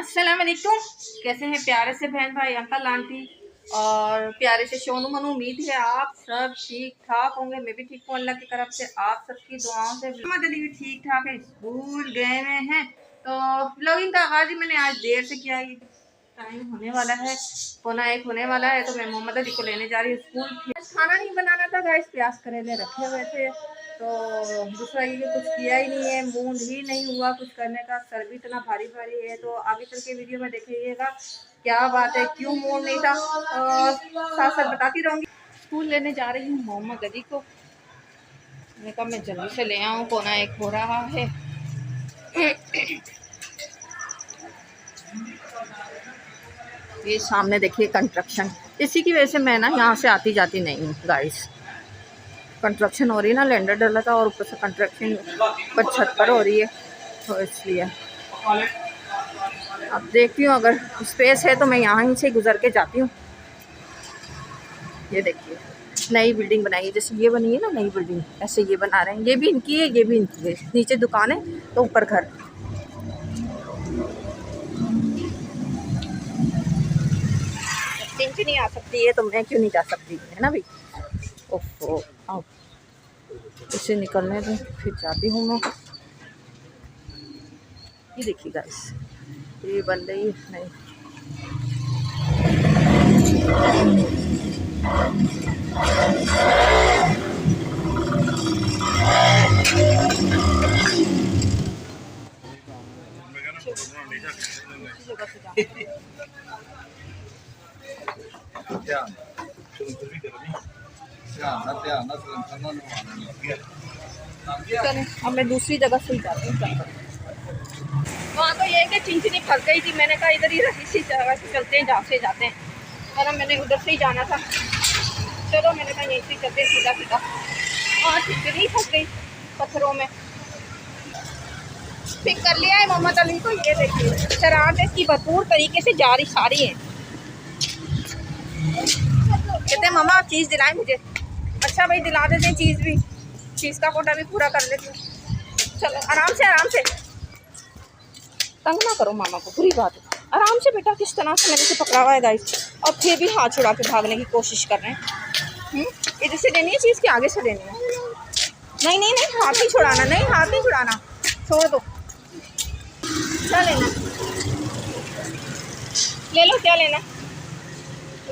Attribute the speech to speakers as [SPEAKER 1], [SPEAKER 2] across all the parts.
[SPEAKER 1] अस्सलाम वालेकुम। कैसे हैं प्यारे से बहन भाई, अंकल आंटी और प्यारे से सोनू मनु। उम्मीद है आप सब ठीक ठाक होंगे। मैं भी ठीक हूँ अल्लाह की तरफ से, आप सबकी दुआओं से। मदनी भी ठीक ठाक है, स्कूल गए हुए हैं। तो व्लॉगिंग का आगाज़ ही मैंने आज देर से किया है। टाइम होने वाला है, 12:45 होने वाला है। तो मैं मोहम्मद अली को लेने जा रही हूँ स्कूल। खाना नहीं बनाना था गाइस, प्याज करेले रखे हुए थे। तो दूसरा ये कुछ किया ही नहीं है, मूड ही नहीं हुआ कुछ करने का। सर भी इतना भारी भारी है। तो आगे चल के वीडियो में देखिएगा क्या बात है, क्यों मूड नहीं था, और साथ साथ बताती रहूँगी। स्कूल लेने जा रही हूँ मोहम्मद अली को। मैंने कहा मैं जल्दी से ले आऊँ, 12:45 हो रहा है। ये सामने देखिए कंस्ट्रक्शन, इसी की वजह से मैं ना यहाँ से आती जाती नहीं हूँ गाइस। कंस्ट्रक्शन हो रही है ना, लैंडर डाला था और ऊपर से कंस्ट्रक्शन पर छत पर हो रही है, तो इसलिए अब देखती हूँ अगर स्पेस है तो मैं यहाँ से गुजर के जाती हूँ। ये देखिए नई बिल्डिंग बनाई है, जैसे ये बनी है ना नई बिल्डिंग, ऐसे ये बना रहे हैं। ये भी इनकी है, ये भी इनकी है। नीचे दुकान है तो ऊपर घर। चिंची नहीं आ सकती है तो मैं क्यों नहीं जा सकती, है ना भाई। ओफो आओ, इसे निकलने दो फिर जाती हूँ मैं। ये देखिए गाइस, ये बन रही है नहीं। चलें अब मैं दूसरी जगह से ही जाती हूँ। वहाँ तो ये है कि चिंचनी फंस गई थी। मैंने कहा इधर ही इसी जगह से चलते हैं, जहाँ से जाते हैं, वरना मैंने उधर से ही जाना था। चलो मैंने कहा यहीं से चलते सीधा सीधा। हाँ चिंचनी फंस गई पत्थरों में। पिक कर लिया है मोहम्मद अली को। ये देखिए शरारत इसकी भरपूर तरीके से जारी सारी है। कहते मामा चीज़ दिलाएं मुझे। अच्छा भाई दिला देते हैं चीज़ भी, चीज़ का कोटा भी पूरा कर लेती हूँ। चलो आराम से आराम से, तंग ना करो मामा को, बुरी बात है। आराम से बेटा, किस तरह से मैंने इसे पकड़ा हुआ है गाइस, और फिर भी हाथ छुड़ा के भागने की कोशिश कर रहे हैं। इधर से लेनी है चीज़ कि आगे से लेनी है? नहीं नहीं नहीं, हाथ ही छुड़ाना, नहीं हाथ नहीं छुड़ाना, छोड़ दो। क्या लेना, ले लो, क्या लेना,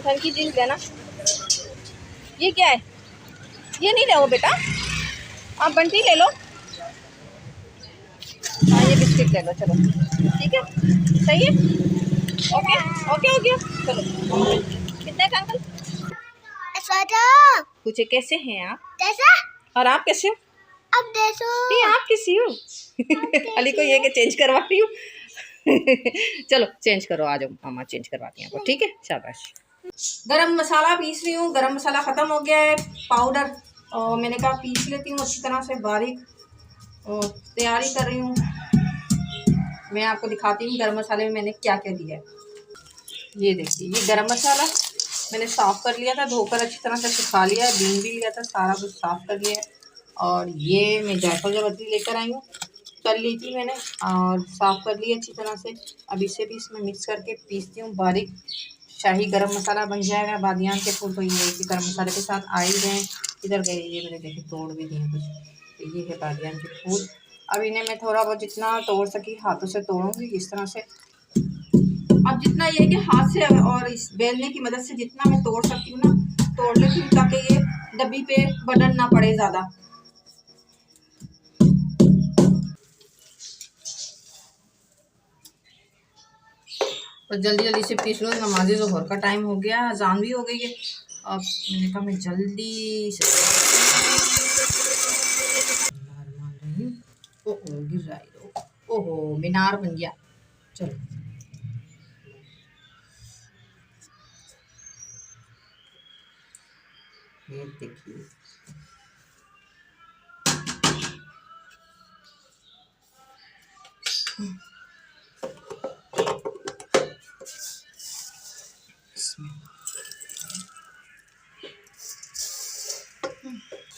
[SPEAKER 1] घर की चीज़ लेना। ये क्या है, ये नहीं ले बेटा, आप बंटी ले लो। हाँ ये बिस्किट ले लो, चलो ठीक है, सही है, ओके ओके हो गया। चलो कितने का अंकल? पूछे कैसे हैं आप? कैसा? और आप कैसे हो? अब देखो नहीं आप कैसी हो? अली को ये कि चेंज करवा रही हूँ। चलो चेंज करो, आ जाओ मामा चेंज करवाती हैं आपको, ठीक है शाबाश। गरम मसाला पीस रही हूँ, गरम मसाला ख़त्म हो गया है, पाउडर, और मैंने कहा पीस लेती हूँ अच्छी तरह से बारीक, और तैयारी कर रही हूँ। मैं आपको दिखाती हूँ गरम मसाले में मैंने क्या क्या दिया है। ये देखिए ये गरम मसाला मैंने साफ़ कर लिया था, धोकर अच्छी तरह से सुखा लिया है, बीन भी लिया था, सारा कुछ साफ़ कर लिया है। और ये मैं जायफल जावित्री लेकर आई हूँ, कर ली थी मैंने और साफ़ कर ली अच्छी तरह से। अब इसे भी इसमें मिक्स करके पीसती हूँ बारीक, शाही गरम मसाला बन जाएगा। बादियान के फूल तो ये है कि गरम मसाले के साथ आ ही गए। इधर गए ये मैंने देखे तोड़ भी दिए कुछ, तो ये है बादियान के फूल। अब इन्हें मैं थोड़ा बहुत जितना तोड़ सकी हाथों से तोड़ूँगी इस तरह से। अब जितना ये कि हाथ से और इस बेलने की मदद से जितना मैं तोड़ सकती हूँ ना तोड़ लेती हूँ, ताकि ये डब्बी पे बर्डन ना पड़े ज़्यादा। तो जल्दी जल्दी से पीस लो, नमाज़े ज़ोहर का टाइम हो गया, अजान भी हो गई है। अब मैंने कहा मैं जल्दी से ओहो गिर रहा है, ओहो मीनार बन गया। चलो ये देखिए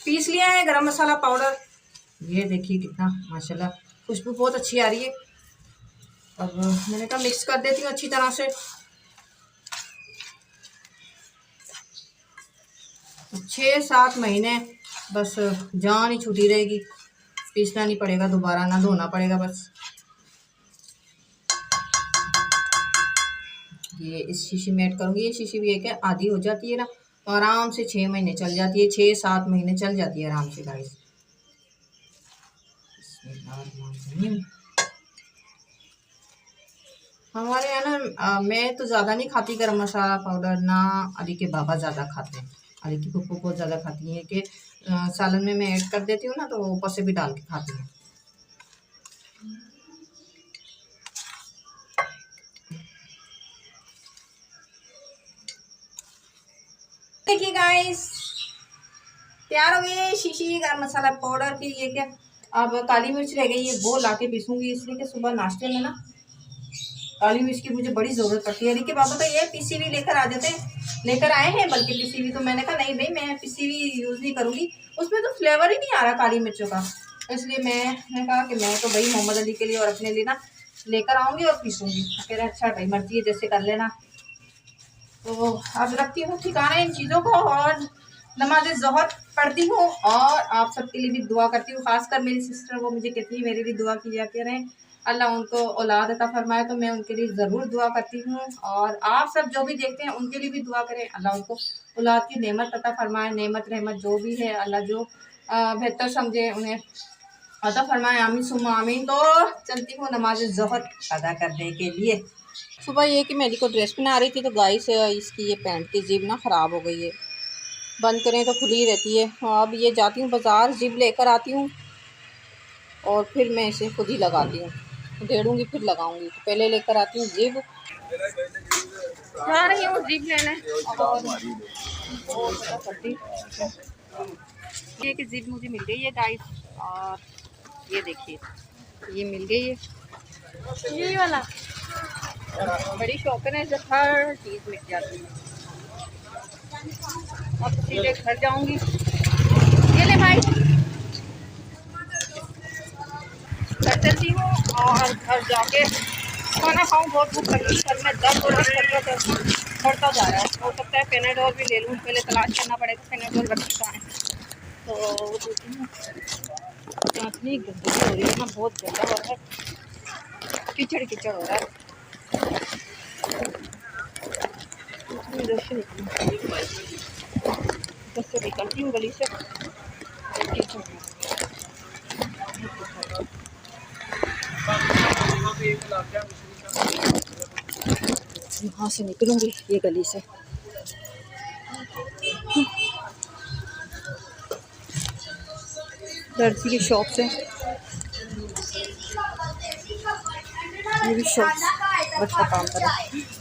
[SPEAKER 1] पीस लिया है गरम मसाला पाउडर। ये देखिए कितना माशाल्लाह खुशबू बहुत अच्छी आ रही है। अब मैंने कहा मिक्स कर देती हूँ अच्छी तरह से। 6-7 महीने बस जान ही छूटी रहेगी, पीसना नहीं पड़ेगा दोबारा, ना धोना पड़ेगा। बस ये इस शीशी में ऐड करूँगी। ये शीशी भी एक है, आधी हो जाती है ना, तो आराम से 6 महीने चल जाती है, 6-7 महीने चल जाती है आराम से गाइस। हमारे यहाँ ना मैं तो ज़्यादा नहीं खाती गरम मसाला पाउडर, ना अली के बाबा ज़्यादा खाते हैं। अली की पप्पू बहुत ज़्यादा खाती हैं कि सालन में मैं ऐड कर देती हूँ ना, तो ऊपर से भी डाल के खाती हैं। देखिए गाइस, तैयार हो गई शीशी गरम मसाला पाउडर की। ये क्या, अब काली मिर्च रह गई है, वो लाके पीसूंगी, इसलिए कि सुबह नाश्ते में ना काली मिर्च की मुझे बड़ी ज़रूरत पड़ती है। कि पापा तो ये पिसी हुई लेकर आ जाते हैं, लेकर आए हैं बल्कि पिसी हुई। तो मैंने कहा नहीं भाई, मैं पिसी हुई यूज़ नहीं करूँगी, उसमें तो फ्लेवर ही नहीं आ रहा काली मिर्चों का। इसलिए मैंने कहा कि मैं तो भाई मोहम्मद अली के लिए और अपने लिए ना लेकर आऊँगी और पीसूँगी। फिर अच्छा भाई मर्जी है जैसे कर लेना। तो अब रखती हूँ ठिकाने इन चीज़ों को और नमाज ज़ोहर पढ़ती हूँ, और आप सबके लिए भी दुआ करती हूँ। खासकर मेरी सिस्टर, वो मुझे कहती है मेरे लिए दुआ की जाती रहे, अल्लाह उनको औलाद अता फरमाए। तो मैं उनके लिए ज़रूर दुआ करती हूँ, और आप सब जो भी देखते हैं उनके लिए भी दुआ करें, अल्लाह उनको औलाद की नेमत अता फरमाए। नेमत रहमत जो भी है अल्लाह जो बेहतर समझे उन्हें अता फरमाए। आमीन सुम्मा आमीन। तो चलती हूँ नमाज ज़ोहर अदा करने के लिए। सुबह ये कि मेरी को ड्रेस पहना रही थी, तो गाइस इसकी ये पैंट की जिप ना ख़राब हो गई है, बंद करें तो खुली रहती है। अब ये जाती हूँ बाज़ार, जिप लेकर आती हूँ और फिर मैं इसे खुद ही लगाती हूँ, उधेड़ूँगी फिर लगाऊँगी। तो पहले लेकर आती हूँ जिप, जा रही हूँ जिप लेने। और ये कि जिप मुझे मिल गई है गाइस, और ये देखिए ये मिल गई है, ये वाला बड़ी शौकीन है, जब हर चीज़ मिल जाती है। अब सीधे घर जाऊंगी। ये ले भाई, घर चलती हूँ और घर जाके खाना खाऊँ। बहुत भूख लगी, सर में दर्द हो रहा है, बढ़ता जा रहा है। हो सकता है पेनाडोल भी ले लूँ, पहले तलाश करना पड़ेगा पेनाडोल रखी कहाँ है। तो इतनी गंदगी हो रही है ना, बहुत गंदा हो रहा है, कीचड़ कीचड़ हो रहा है। बस से निकलती हूँ गली से, यहाँ से निकलूंगी ये गली से। दर्जी की शॉप से मेरी शॉप बच्चा काम कर रहा है।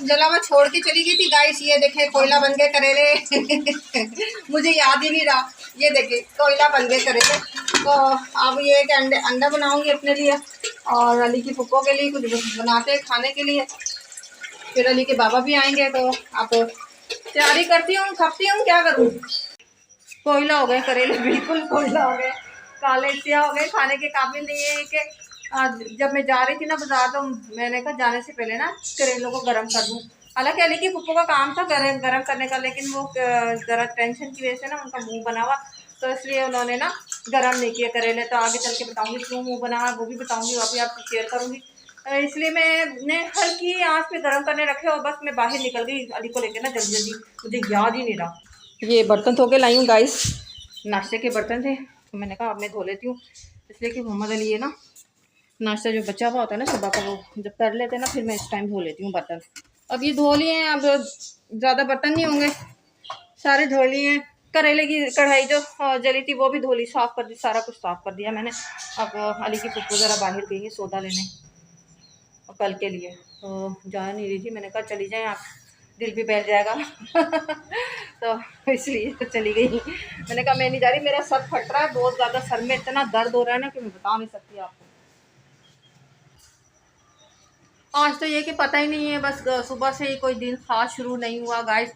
[SPEAKER 1] जलावा छोड़ के चली गई थी गाइस। ये देखे कोयला बन गए करेले मुझे याद ही नहीं रहा। ये देखे कोयला बन गए करेले। तो अब ये एक अंडा बनाऊंगी अपने लिए और अली की फुप्पो के लिए कुछ बनाते हैं खाने के लिए। फिर अली के बाबा भी आएंगे, तो आप तैयारी करती हूँ, खपती हूँ, क्या करूँ। कोयला हो गए करेले, बिल्कुल कोयला हो गए, काले सिया हो गए, खाने के काबिल नहीं है। कि जब मैं जा रही थी ना बाजार, तो मैंने कहा जाने से पहले ना करेलों को गर्म कर दूँ। हालांकि अली की फुप्पो का काम था गर्म करने का, लेकिन वो ज़रा टेंशन की वजह से ना उनका मुंह बना हुआ, तो इसलिए उन्होंने ना गर्म नहीं किया करेले। तो आगे चल के बताऊँगी क्यों मुँह बना हुआ, वो भी बताऊँगी, वो भी आपको शेयर करूँगी। इसलिए मैंने हल्की आँच पे गर्म करने रखे और बस मैं बाहर निकल गई अली को लेकर ना जल्दी जल्दी, मुझे याद ही नहीं रहा। ये बर्तन धो के लाई हूँ गाइस, नाश्ते के बर्तन थे, तो मैंने कहा अब मैं धो लेती हूँ, इसलिए कि मोहम्मद अली है ना, नाश्ता जो बचा हुआ होता है ना सुबह का, वो जब कर लेते हैं ना, फिर मैं इस टाइम धो लेती हूँ बर्तन। अब ये धो लिए हैं, अब ज़्यादा बर्तन नहीं होंगे, सारे धो लिए हैं। करेले की कढ़ाई जो जली थी वो भी धो ली, साफ़ कर दी, सारा कुछ साफ़ कर दिया मैंने। अब अली की फुप्पो ज़रा बाहर गई है सौदा लेने और कल के लिए, तो जा नहीं रही थी। मैंने कहा चली जाएँ आप, दिल भी बहल जाएगा तो इसलिए तो चली गई। मैंने कहा मैं नहीं जा रही, मेरा सर फट रहा है बहुत ज़्यादा, सर में इतना दर्द हो रहा है ना कि मैं बता नहीं सकती आपको। आज तो ये कि पता ही नहीं है, बस सुबह से ही कोई दिन खास शुरू नहीं हुआ गाइस।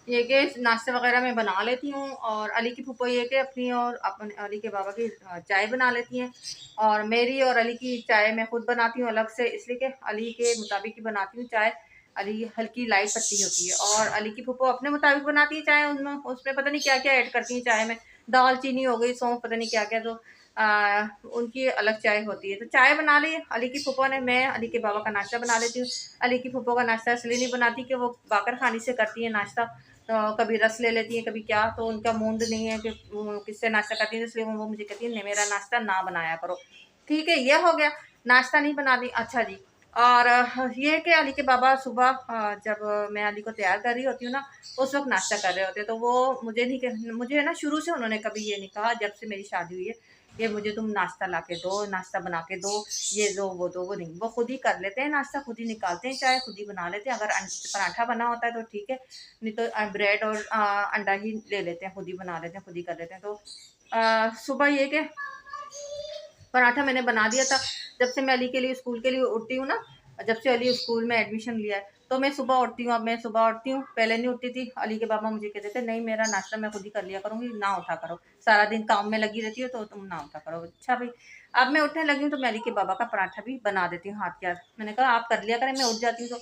[SPEAKER 1] ये के नाश्ते वगैरह मैं बना लेती हूँ, और अली की फूफो ये के अपनी और अपने अली के बाबा की चाय बना लेती हैं, और मेरी और अली की चाय मैं खुद बनाती हूँ अलग से, इसलिए कि अली के मुताबिक ही बनाती हूँ चाय। अली हल्की लाइट पत्ती होती है, और अली की फूफो अपने मुताबिक बनाती है चाय, उनमें उसमें पता नहीं क्या क्या ऐड करती हैं चाय में, दाल चीनी हो गई, सौंफ, पता नहीं क्या क्या, तो उनकी अलग चाय होती है। तो चाय बना ली अली की फूफो ने, मैं अली के बाबा का नाश्ता बना लेती हूँ। अली की फूफो का नाश्ता इसलिए नहीं बनाती कि वो बाकर खानी से करती है नाश्ता, तो कभी रस ले लेती है कभी क्या, तो उनका मूड नहीं है कि किससे नाश्ता करती है, इसलिए वो मुझे कहती है मेरा नाश्ता ना बनाया करो। ठीक है, ये हो गया, नाश्ता नहीं बना दी। अच्छा जी, और ये कि अली के बाबा सुबह जब मैं अली को तैयार कर रही होती हूँ ना, उस वक्त नाश्ता कर रहे होते हैं, तो वो मुझे नहीं, मुझे ना शुरू से उन्होंने कभी ये नहीं कहा जब से मेरी शादी हुई है कि मुझे तुम नाश्ता ला के दो, नाश्ता बना के दो, ये दो वो दो, वो नहीं, वो खुद ही कर लेते हैं नाश्ता, खुद ही निकालते हैं, चाय खुद ही बना लेते हैं। अगर पराठा बना होता है तो ठीक है, नहीं तो ब्रेड और अंडा ही ले लेते हैं, खुद ही बना लेते हैं, खुद ही कर लेते हैं। तो सुबह ये कि पराठा मैंने बना दिया था। जब से मैं अली के लिए स्कूल के लिए उठती हूँ ना, जब से अली स्कूल में एडमिशन लिया है, तो मैं सुबह उठती हूँ। अब मैं सुबह उठती हूँ, पहले नहीं उठती थी। अली के बाबा मुझे कहते थे नहीं मेरा नाश्ता मैं खुद ही कर लिया करूँगी, ना उठा करो, सारा दिन काम में लगी रहती हो तो तुम ना उठा करो। अच्छा भाई, अब मैं उठने लगी हूँ तो मैं अली के बाबा का पराठा भी बना देती हूँ हाथ के हाथ। मैंने कहा आप कर लिया करें, मैं उठ जाती हूँ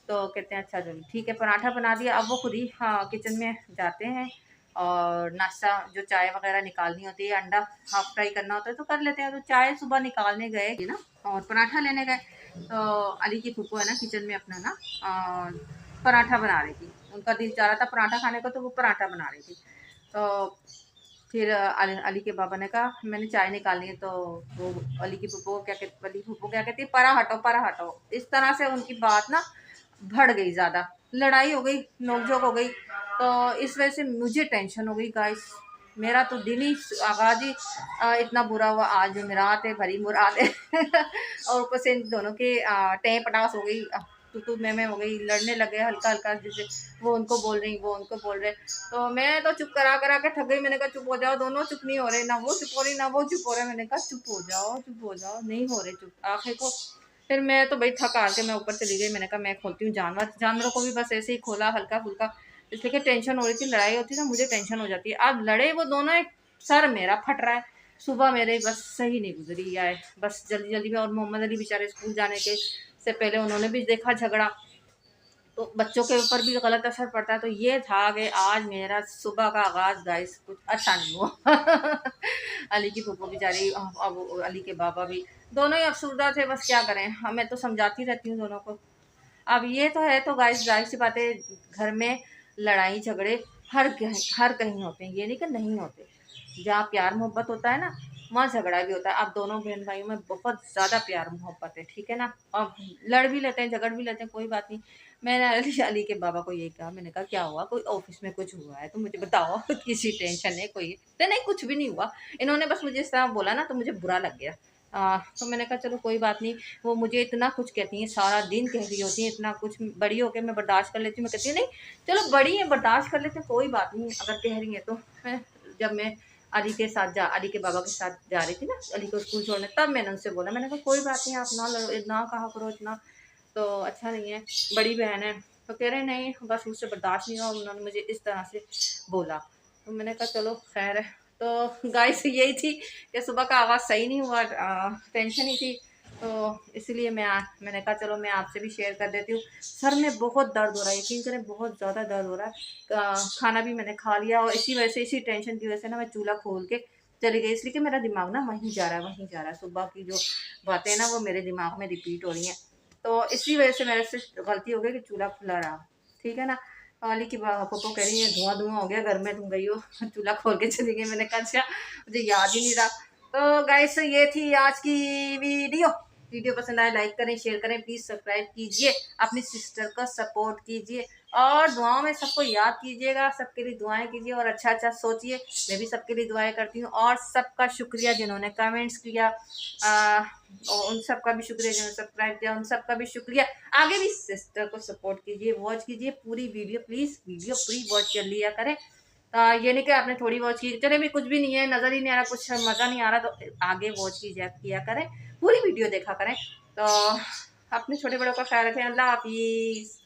[SPEAKER 1] तो कहते हैं अच्छा चलो ठीक है, पराठा बना दिया। अब वो खुद ही किचन में जाते हैं, और नाश्ता जो चाय वगैरह निकालनी होती है, अंडा हाफ फ्राई करना होता है तो कर लेते हैं। तो चाय सुबह निकालने गए ना, और पराठा लेने गए, तो अली की फूफो है ना किचन में अपना ना पराठा बना रही थी। उनका दिल चाह रहा था पराठा खाने को, तो वो पराठा बना रही थी। तो फिर अली के बाबा ने कहा मैंने चाय निकालनी है, तो वो अली की फूफो क्या कहती है, परा हटो परा हटो। इस तरह से उनकी बात ना बढ़ गई, ज़्यादा लड़ाई हो गई, नोकझोंक हो गई। तो इस वजह से मुझे टेंशन हो गई गाइस, मेरा तो दिन ही आगाज ही इतना बुरा हुआ। आज जुमेरात है, भरी मुराद है और ऊपर से इन दोनों के टें पटास हो गई, तू मैं हो गई, लड़ने लगे हल्का हल्का, जैसे वो उनको बोल रही, वो उनको बोल रहे। तो मैं तो चुप करा करा के थक गई। मैंने कहा चुप हो जाओ, दोनों चुप नहीं हो रहे, ना वो चुप हो रही ना वो चुप हो रहे। मैंने कहा चुप हो जाओ, चुप हो जाओ, नहीं हो रहे चुप। आखिर को फिर मैं तो भाई थक हार के मैं ऊपर चली गई। मैंने कहा मैं खोलती हूँ जानवरों को भी बस ऐसे ही खोला हल्का फुल्का, इसलिए कि टेंशन हो रही थी, लड़ाई होती है ना मुझे टेंशन हो जाती है। अब लड़े वो दोनों, एक सर मेरा फट रहा है, सुबह मेरे बस सही नहीं गुजरी है, बस जल्दी जल्दी में। और मोहम्मद अली बेचारे स्कूल जाने के से पहले उन्होंने भी देखा झगड़ा, तो बच्चों के ऊपर भी गलत असर पड़ता है। तो ये था कि आज मेरा सुबह का आगाज़ गाइस कुछ अच्छा नहीं हुआ अली की फूफो बेचारी, अब अली के बाबा भी दोनों ही अफसरदा थे, बस क्या करें, मैं तो समझाती रहती हूँ दोनों को। अब ये तो है, तो गाइस जाहिर सी बात है घर में लड़ाई झगड़े हर कहीं होते हैं, ये नहीं कि नहीं होते। जहाँ प्यार मोहब्बत होता है ना, वहाँ झगड़ा भी होता है। अब दोनों बहन भाइयों में बहुत ज़्यादा प्यार मोहब्बत है, ठीक है ना। अब लड़ भी लेते हैं, झगड़ भी लेते हैं, कोई बात नहीं। मैंने अली के बाबा को यही कहा, मैंने कहा क्या हुआ, कोई ऑफिस में कुछ हुआ है तो मुझे बताओ किसी टेंशन है कोई, तो नहीं कुछ भी नहीं हुआ। इन्होंने बस मुझे इस तरह बोला ना तो मुझे बुरा लग गया। तो मैंने कहा चलो कोई बात नहीं। वो मुझे इतना कुछ कहती हैं, सारा दिन कह रही होती हैं इतना कुछ, बड़ी होकर मैं बर्दाश्त कर लेती हूँ। मैं कहती हूँ नहीं चलो बड़ी है बर्दाश्त कर लेते हैं, कोई बात नहीं अगर कह रही हैं तो। जब मैं अली के बाबा के साथ जा रही थी ना अली को स्कूल छोड़ने, तब मैंने उनसे बोला, मैंने कहा कोई बात नहीं आप ना लड़ो, ना कहा करो इतना, तो अच्छा नहीं है, बड़ी बहन है। तो कह रहे नहीं बस मुझसे बर्दाश्त नहीं हुआ, उन्होंने मुझे इस तरह से बोला। तो मैंने कहा चलो खैर है। तो गाइस यही थी कि सुबह का आवाज़ सही नहीं हुआ, टेंशन ही थी, तो इसलिए मैंने कहा चलो मैं आपसे भी शेयर कर देती हूँ। सर में बहुत दर्द हो रहा है, यकीन करें बहुत ज़्यादा दर्द हो रहा है। खाना भी मैंने खा लिया, और इसी वजह से, इसी टेंशन की वजह से ना मैं चूल्हा खोल के चली गई, इसलिए कि मेरा दिमाग ना वहीं जा रहा है, वहीं जा रहा है। सुबह की जो बातें ना वो मेरे दिमाग में रिपीट हो रही हैं, तो इसी वजह से मेरे से गलती हो गई कि चूल्हा खुला रहा, ठीक है ना। अली की पप्पो कह रही है धुआं धुआं हो गया घर में, तुम गई हो चूल्हा खोल के चली गई। मैंने कहा अच्छा मुझे याद ही नहीं रहा। तो गाइस ये थी आज की वीडियो। वीडियो पसंद आए लाइक करें, शेयर करें, प्लीज़ सब्सक्राइब कीजिए, अपनी सिस्टर को सपोर्ट कीजिए, और दुआओं में सबको याद कीजिएगा, सबके लिए दुआएं कीजिए और अच्छा अच्छा सोचिए। मैं भी सबके लिए दुआएं करती हूँ, और सबका शुक्रिया जिन्होंने कमेंट्स किया, और उन सबका भी शुक्रिया जिन्होंने सब्सक्राइब किया, उन सबका भी शुक्रिया। आगे भी सिस्टर को सपोर्ट कीजिए, वॉच कीजिए पूरी वीडियो, प्लीज़ वीडियो पूरी वॉच कर लिया करें। ये नहीं कि आपने थोड़ी वॉच की, चले भी कुछ भी नहीं है, नज़र ही नहीं आ रहा, कुछ मज़ा नहीं आ रहा, तो आगे वॉच किया करें, पूरी वीडियो देखा करें। तो अपने छोटे बड़ों का ख्याल रखें। अल्लाह हाफिज़।